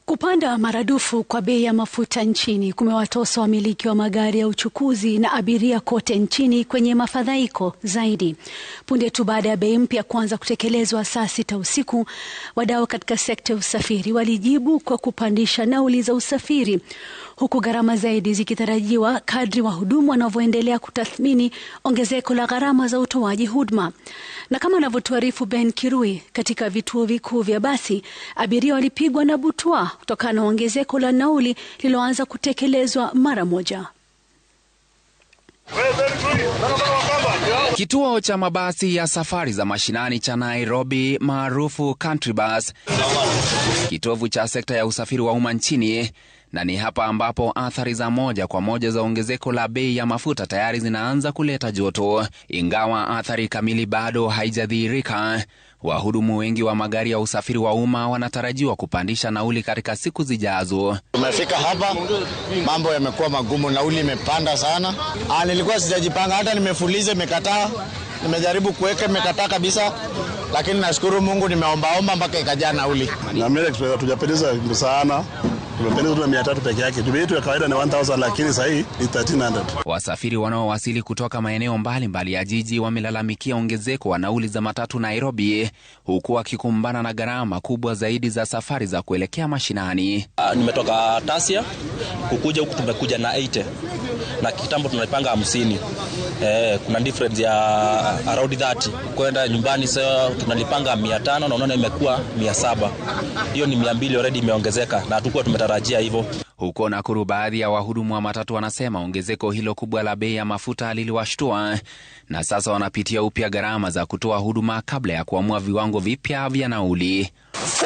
Kupanda maradufu kwa bei ya mafuta nchini kumewatosa wamiliki wa magari ya uchukuzi na abiria kote nchini kwenye mafadhaiko zaidi. Punde tu baada ya bei mpya kuanza kutekelezwa saa 6 usiku, wadau katika sekta ya usafiri walijibu kwa kupandisha nauli za usafiri, huku gharama zaidi zikitarajiwa kadri wahudumu wanavyoendelea kutathmini ongezeko la gharama za utoaji huduma. Na kama anavyotuarifu Ben Kirui, katika vituo vikuu vya basi, abiria walipigwa na butwaa kutokana na ongezeko la nauli lililoanza kutekelezwa mara moja. Kituo cha mabasi ya safari za mashinani cha Nairobi maarufu Country Bus, kitovu cha sekta ya usafiri wa umma nchini, na ni hapa ambapo athari za moja kwa moja za ongezeko la bei ya mafuta tayari zinaanza kuleta joto. Ingawa athari kamili bado haijadhihirika, wahudumu wengi wa magari ya usafiri wa umma wanatarajiwa kupandisha nauli katika siku zijazo. Tumefika hapa, mambo yamekuwa magumu, nauli imepanda sana. Nilikuwa sijajipanga, hata nimefuliza imekataa, nimejaribu kuweka imekataa kabisa, lakini nashukuru Mungu nimeombaomba mpaka ikajaa nauli. Na mimi tujapendeza sana. Tumependeza tu 300 peke yake. Bei yetu ya kawaida ni 1000 lakini sasa hii ni 1300. Wasafiri wanaowasili kutoka maeneo mbalimbali ya jiji wamelalamikia ongezeko wa nauli za matatu Nairobi, huku wakikumbana na gharama kubwa zaidi za safari za kuelekea mashinani. Nimetoka Tasia, kukuja huku tumekuja na 80. Na kitambo tunapanga 50. Kuna difference ya around 30. Kwenda nyumbani sasa tunalipanga 500 na unaona imekuwa 700. Hiyo ni 200 already imeongezeka na hatukuwa tumetarajia hivyo. Huko Nakuru, baadhi ya wahudumu wa matatu wanasema ongezeko hilo kubwa la bei ya mafuta liliwashtua, na sasa wanapitia upya gharama za kutoa huduma kabla ya kuamua viwango vipya vya nauli.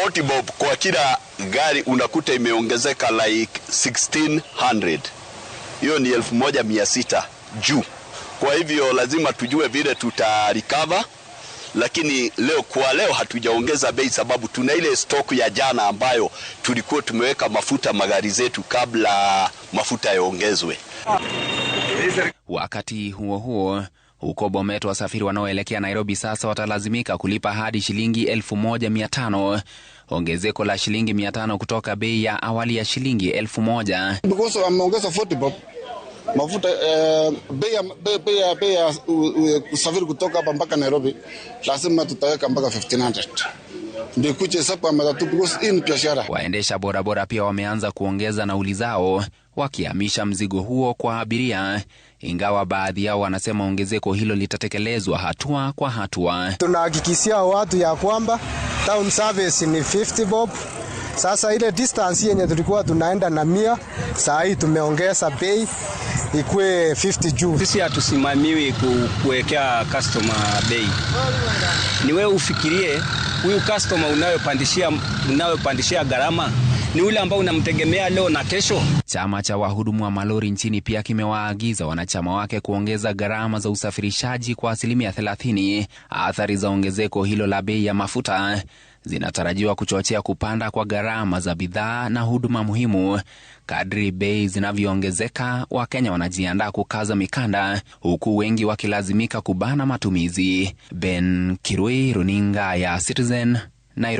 40 bob kwa kila gari unakuta imeongezeka like 1600. Hiyo ni 1600 juu. Kwa hivyo lazima tujue vile tutarecover, lakini leo hatujaongeza bei sababu tuna ile stock ya jana ambayo tulikuwa tumeweka mafuta magari zetu kabla mafuta yaongezwe. Wakati huo huo, huko Bomet, wasafiri wanaoelekea Nairobi sasa watalazimika kulipa hadi shilingi 1500, ongezeko la shilingi 500 kutoka bei ya awali ya shilingi 1000. Because wameongeza 40 bob. Mafuta bei ya usafiri kutoka hapa mpaka Nairobi lazima tutaweka mpaka 1500. Ndio kuche sapa matatu because in biashara. Waendesha bodaboda pia wameanza kuongeza nauli zao, wakihamisha mzigo huo kwa abiria, ingawa baadhi yao wanasema ongezeko hilo litatekelezwa hatua kwa hatua. Tunahakikishia watu ya kwamba town service ni 50 bob. Sasa ile distance yenye tulikuwa tunaenda na 100, saa hii tumeongeza bei ikue 50 juu. Sisi hatusimamiwi kuwekea customer bei. Ni wewe ufikirie huyu customer unayopandishia gharama ni ule ambao unamtegemea leo na kesho. Chama cha wahudumu wa malori nchini pia kimewaagiza wanachama wake kuongeza gharama za usafirishaji kwa 30%. Athari za ongezeko hilo la bei ya mafuta zinatarajiwa kuchochea kupanda kwa gharama za bidhaa na huduma muhimu. Kadri bei zinavyoongezeka, Wakenya wanajiandaa kukaza mikanda, huku wengi wakilazimika kubana matumizi. Ben Kirui, runinga ya Citizen, Nairobi.